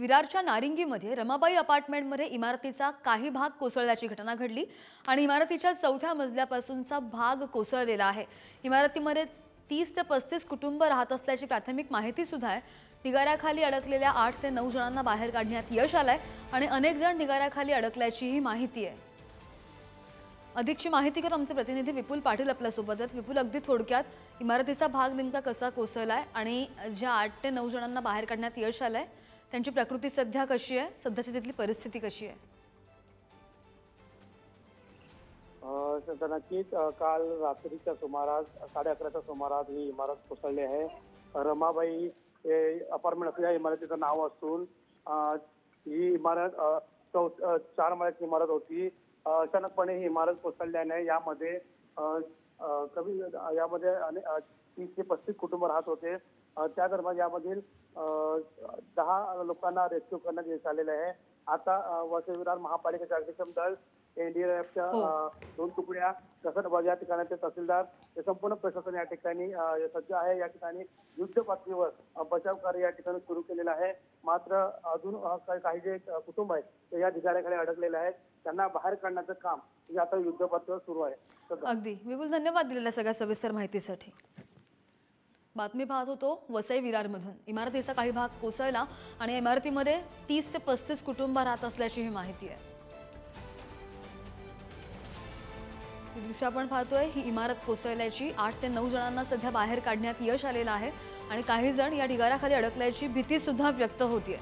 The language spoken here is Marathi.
विरारच्या नारिंगीमध्ये रमाबाई अपार्टमेंटमध्ये इमारतीचा काही भाग कोसळल्याची घटना घडली आणि इमारतीच्या 4थ्या मजल्यापासूनचा भाग कोसळलेला आहे। इमारतीमध्ये 30 ते 35 कुटुंब राहत असल्याची प्राथमिक माहिती सुद्धा आहे। ढिगाऱ्याखाली अडकलेल्या 8 ते 9 जणांना बाहेर काढण्यात यश आलंय आणि अनेक जण ढिगाऱ्याखाली अडकल्याचीही माहिती आहे। अधिकची माहिती घेऊन आमचे प्रतिनिधी विपुल पाटील आपल्या सोबत आहेत। विपुल, अगदी थोडक्यात इमारतीचा भाग नेमका कसा कोसळलाय आणि ज्या 8 ते 9 जणांना बाहेर काढण्यात यश आलंय त्यांची प्रकृती सध्या कशी आहे, सध्याची तिथली परिस्थिती कशी आहे? नक्कीच काल रात्रीच्या सुमारास 11:30च्या सुमारास ही इमारत कोसळली आहे। रमाबाई अपार्टमेंट असं या इमारतीचं नाव असून ही इमारत 4 माळ्याची इमारत होती। अचानकपणे ही इमारत कोसळल्याने यामध्ये 30 ते 35 कुटुंब राहत होते। त्या दरम्यान यामधील 10 लोकांना रेस्क्यू करण्यात यश आलेले आहे। आता वसई विरार महापालिकेचे अग्निशमन दल, एनडीआरएफच्या 2 तुकड्या, तसंच या ठिकाणाचे तहसीलदार हे संपूर्ण प्रशासन या ठिकाणी सज्ज आहे। या ठिकाणी युद्ध पातळीवर बचाव कार्य या ठिकाणी सुरू केलेलं आहे। मात्र अजून काही जे कुटुंब आहेत ते या ढिगाऱ्याखाली अडकलेले आहेत, त्यांना बाहेर काढण्याचं काम आता युद्ध पातळीवर सुरू आहे। अगदी विपुल, धन्यवाद दिलेल्या सगळ्या सविस्तर माहितीसाठी। बातमी पाहत होतो वसई विरारमधून। इमारतीचा काही भाग कोसळला आणि इमारतीमध्ये 30 ते 35 कुटुंब राहत असल्याची ही माहिती आहे। दृश्य आपण पाहतोय, ही इमारत कोसळल्याची 8 ते 9 जणांना सध्या बाहेर काढण्यात यश आलेलं आहे आणि काही जण या ढिगाऱ्याखाली अडकल्याची भीती सुद्धा व्यक्त होतीये।